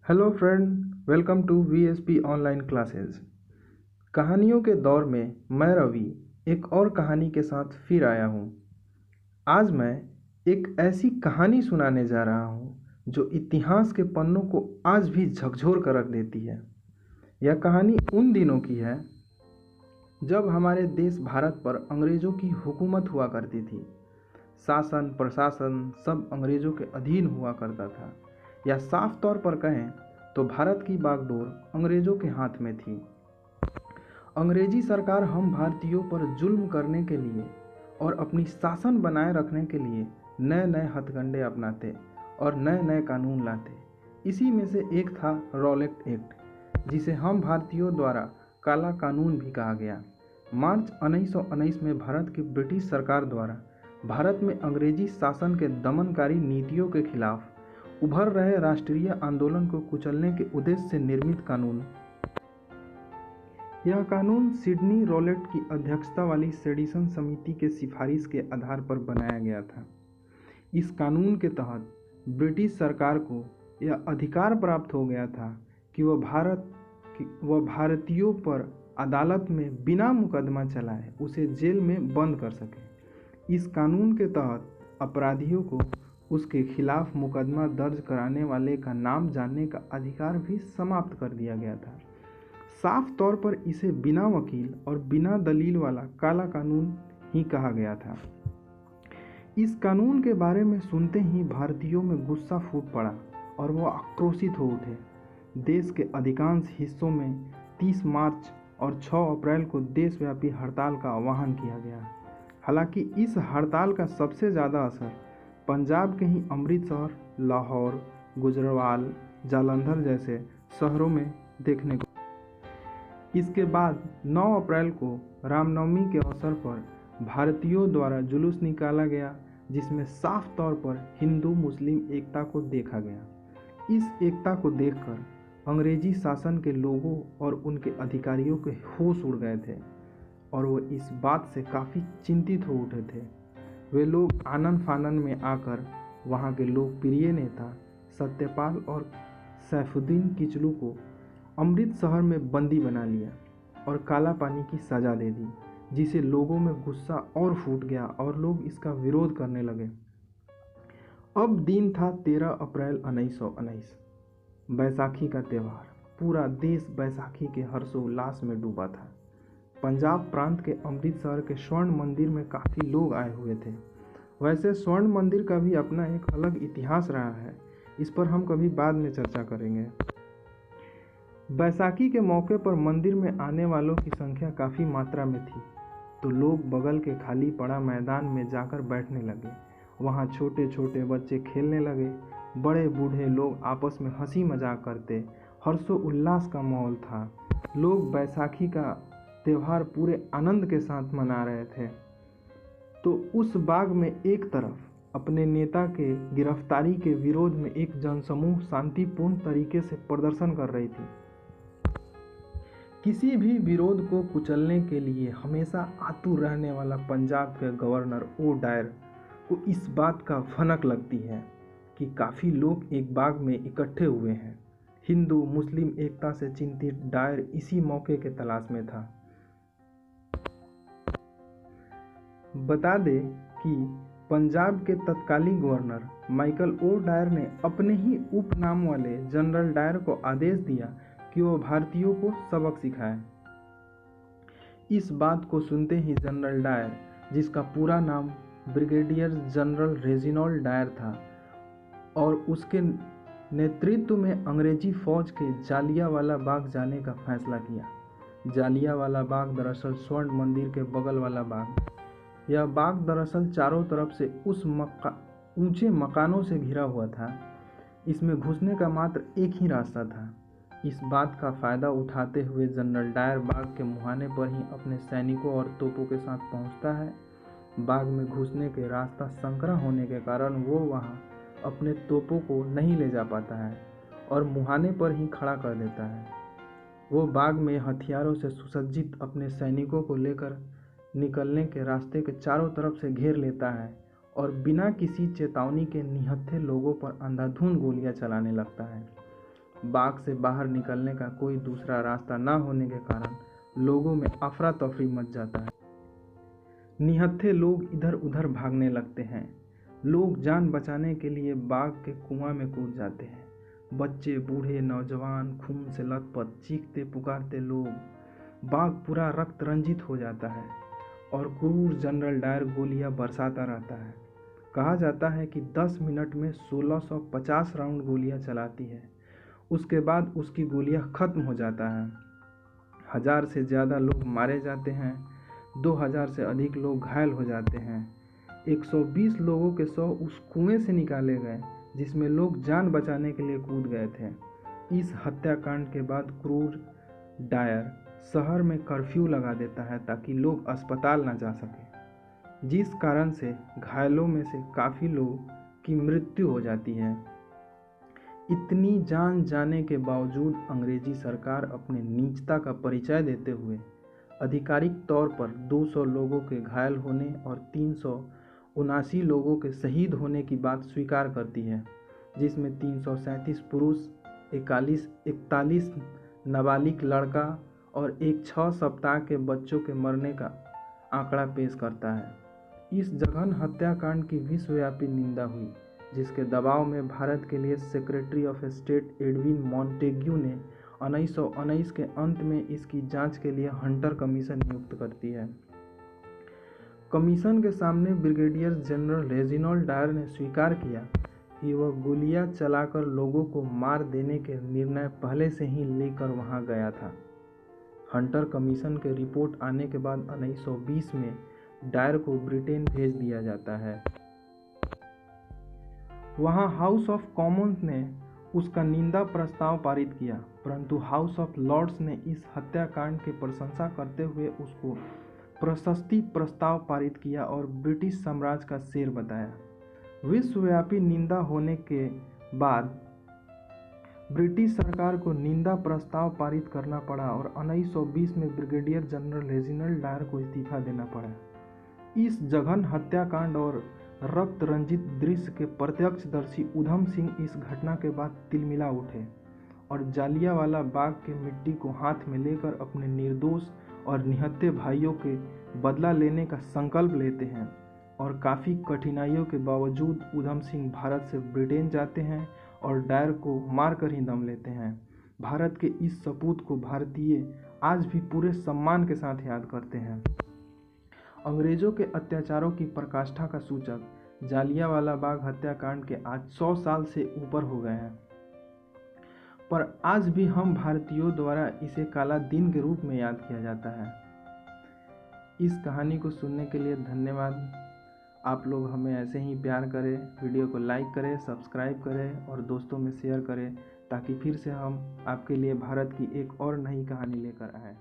Hello friend, welcome to VSP online classes. कहानियों के दौर में मैं रवि एक और कहानी के साथ फिर आया हूँ। आज मैं एक ऐसी कहानी सुनाने जा रहा हूँ जो इतिहास के पन्नों को आज भी झकझोर कर रख देती है। यह कहानी उन दिनों की है जब हमारे देश भारत पर अंग्रेज़ों की हुकूमत हुआ करती थी। शासन प्रशासन सब अंग्रेज़ों के अधीन हुआ करता था, या साफ तौर पर कहें तो भारत की बागडोर अंग्रेज़ों के हाथ में थी। अंग्रेजी सरकार हम भारतीयों पर जुल्म करने के लिए और अपनी शासन बनाए रखने के लिए नए नए हथकंडे अपनाते और नए नए कानून लाते। इसी में से एक था रॉलेट एक्ट, जिसे हम भारतीयों द्वारा काला कानून भी कहा गया। मार्च 1919 में भारत की ब्रिटिश सरकार द्वारा भारत में अंग्रेजी शासन के दमनकारी नीतियों के खिलाफ उभर रहे राष्ट्रीय आंदोलन को कुचलने के उद्देश्य से निर्मित कानून। यह कानून सिडनी रॉलेट की अध्यक्षता वाली सेडिशन समिति के सिफारिश के आधार पर बनाया गया था। इस कानून के तहत ब्रिटिश सरकार को यह अधिकार प्राप्त हो गया था कि वह भारतीयों पर अदालत में बिना मुकदमा चलाए उसे जेल में बंद कर सके। इस कानून के तहत अपराधियों को उसके खिलाफ मुकदमा दर्ज कराने वाले का नाम जानने का अधिकार भी समाप्त कर दिया गया था। साफ तौर पर इसे बिना वकील और बिना दलील वाला काला कानून ही कहा गया था। इस कानून के बारे में सुनते ही भारतीयों में गुस्सा फूट पड़ा और वह आक्रोशित हो उठे। देश के अधिकांश हिस्सों में 30 मार्च और 6 अप्रैल को देशव्यापी हड़ताल का आह्वान किया गया। हालांकि इस हड़ताल का सबसे ज़्यादा असर पंजाब के ही अमृतसर, लाहौर, गुजरावाल, जालंधर जैसे शहरों में देखने को। इसके बाद 9 अप्रैल को रामनवमी के अवसर पर भारतीयों द्वारा जुलूस निकाला गया, जिसमें साफ तौर पर हिंदू मुस्लिम एकता को देखा गया। इस एकता को देखकर अंग्रेजी शासन के लोगों और उनके अधिकारियों के होश उड़ गए थे और वो इस बात से काफ़ी चिंतित हो उठे थे। वे लोग आनन फानन में आकर वहाँ के लोकप्रिय नेता सत्यपाल और सैफुद्दीन किचलू को अमृत शहर में बंदी बना लिया और काला पानी की सज़ा दे दी, जिसे लोगों में गुस्सा और फूट गया और लोग इसका विरोध करने लगे। अब दिन था 13 अप्रैल 1919, बैसाखी का त्यौहार। पूरा देश बैसाखी के हर्षोल्लास में डूबा था। पंजाब प्रांत के अमृतसर के स्वर्ण मंदिर में काफ़ी लोग आए हुए थे। वैसे स्वर्ण मंदिर का भी अपना एक अलग इतिहास रहा है, इस पर हम कभी बाद में चर्चा करेंगे। बैसाखी के मौके पर मंदिर में आने वालों की संख्या काफ़ी मात्रा में थी, तो लोग बगल के खाली पड़ा मैदान में जाकर बैठने लगे। वहाँ छोटे छोटे बच्चे खेलने लगे, बड़े बूढ़े लोग आपस में हंसी मजाक करते, हर्षोल्लास का माहौल था। लोग बैसाखी का त्यौहार पूरे आनंद के साथ मना रहे थे। तो उस बाग में एक तरफ अपने नेता के गिरफ्तारी के विरोध में एक जनसमूह शांतिपूर्ण तरीके से प्रदर्शन कर रही थी। किसी भी विरोध को कुचलने के लिए हमेशा आतुर रहने वाला पंजाब के गवर्नर ओ डायर को इस बात का भनक लगती है कि काफ़ी लोग एक बाग में इकट्ठे हुए हैं। हिंदू मुस्लिम एकता से चिंतित डायर इसी मौके के तलाश में था। बता दें कि पंजाब के तत्कालीन गवर्नर माइकल ओ डायर ने अपने ही उपनाम वाले जनरल डायर को आदेश दिया कि वो भारतीयों को सबक सिखाए। इस बात को सुनते ही जनरल डायर, जिसका पूरा नाम ब्रिगेडियर जनरल रेजिनॉल्ड डायर था, और उसके नेतृत्व में अंग्रेजी फौज के जालियांवाला बाग जाने का फैसला किया। जालियांवाला बाग दरअसल स्वर्ण मंदिर के बगल वाला बाग। यह बाग दरअसल चारों तरफ से उस ऊंचे मकानों से घिरा हुआ था। इसमें घुसने का मात्र एक ही रास्ता था। इस बात का फ़ायदा उठाते हुए जनरल डायर बाग के मुहाने पर ही अपने सैनिकों और तोपों के साथ पहुंचता है। बाग में घुसने के रास्ता संकरा होने के कारण वो वहां अपने तोपों को नहीं ले जा पाता है और मुहाने पर ही खड़ा कर देता है। वो बाग में हथियारों से सुसज्जित अपने सैनिकों को लेकर निकलने के रास्ते के चारों तरफ से घेर लेता है और बिना किसी चेतावनी के निहत्थे लोगों पर अंधाधुंध गोलियां चलाने लगता है। बाग से बाहर निकलने का कोई दूसरा रास्ता न होने के कारण लोगों में अफरा तफरी मच जाता है। निहत्थे लोग इधर उधर भागने लगते हैं। लोग जान बचाने के लिए बाग के कुआं में कूद जाते हैं। बच्चे, बूढ़े, नौजवान, खून से लथपथ, चीखते पुकारते लोग। बाग पूरा रक्त रंजित हो जाता है और क्रूर जनरल डायर गोलियां बरसाता रहता है। कहा जाता है कि 10 मिनट में 1650 राउंड गोलियां चलाती है। उसके बाद उसकी गोलियां खत्म हो जाता है। 1000 से ज़्यादा लोग मारे जाते हैं। 2000 से अधिक लोग घायल हो जाते हैं। 120 लोगों के शव उस कुएं से निकाले गए जिसमें लोग जान बचाने के लिए कूद गए थे। इस हत्याकांड के बाद क्रूर डायर शहर में कर्फ्यू लगा देता है ताकि लोग अस्पताल न जा सके, जिस कारण से घायलों में से काफ़ी लोगों की मृत्यु हो जाती है। इतनी जान जाने के बावजूद अंग्रेजी सरकार अपने नीचता का परिचय देते हुए आधिकारिक तौर पर 200 लोगों के घायल होने और 379 लोगों के शहीद होने की बात स्वीकार करती है, जिसमें 337 पुरुष, 41 नाबालिग लड़का और एक 6 सप्ताह के बच्चों के मरने का आंकड़ा पेश करता है। इस जघन्य हत्याकांड की विश्वव्यापी निंदा हुई, जिसके दबाव में भारत के लिए secretary of state Edwin Montagu ने 1919 के अंत में इसकी जांच के लिए हंटर कमीशन नियुक्त करती है। कमीशन के सामने ब्रिगेडियर जनरल रेजिनाल्ड डायर ने स्वीकार किया कि वह गोलियां चलाकर लोगों को मार देने के निर्णय पहले से ही लेकर वहां गया था। हंटर कमीशन के रिपोर्ट आने के बाद 1920 में डायर को ब्रिटेन भेज दिया जाता है। वहां हाउस ऑफ कॉमन्स ने उसका निंदा प्रस्ताव पारित किया, परंतु हाउस ऑफ लॉर्ड्स ने इस हत्याकांड की प्रशंसा करते हुए उसको प्रशस्ति प्रस्ताव पारित किया और ब्रिटिश साम्राज्य का शेर बताया। विश्वव्यापी निंदा होने के बाद ब्रिटिश सरकार को निंदा प्रस्ताव पारित करना पड़ा और 1920 में ब्रिगेडियर जनरल रेजिनाल्ड डायर को इस्तीफा देना पड़ा। इस जघन्य हत्याकांड और रक्त रंजित दृश्य के प्रत्यक्षदर्शी उधम सिंह इस घटना के बाद तिलमिला उठे और जालियांवाला बाग के मिट्टी को हाथ में लेकर अपने निर्दोष और निहत्थे भाइयों के बदला लेने का संकल्प लेते हैं। और काफ़ी कठिनाइयों के बावजूद उधम सिंह भारत से ब्रिटेन जाते हैं और डायर को मारकर ही दम लेते हैं। भारत के इस सपूत को भारतीय आज भी पूरे सम्मान के साथ याद करते हैं। अंग्रेजों के अत्याचारों की पराकाष्ठा का सूचक जालियांवाला बाग हत्याकांड के आज 100 साल से ऊपर हो गए हैं, पर आज भी हम भारतीयों द्वारा इसे काला दिन के रूप में याद किया जाता है। इस कहानी को सुनने के लिए धन्यवाद। आप लोग हमें ऐसे ही प्यार करें, वीडियो को लाइक करें, सब्सक्राइब करें और दोस्तों में शेयर करें, ताकि फिर से हम आपके लिए भारत की एक और नई कहानी लेकर आएँ।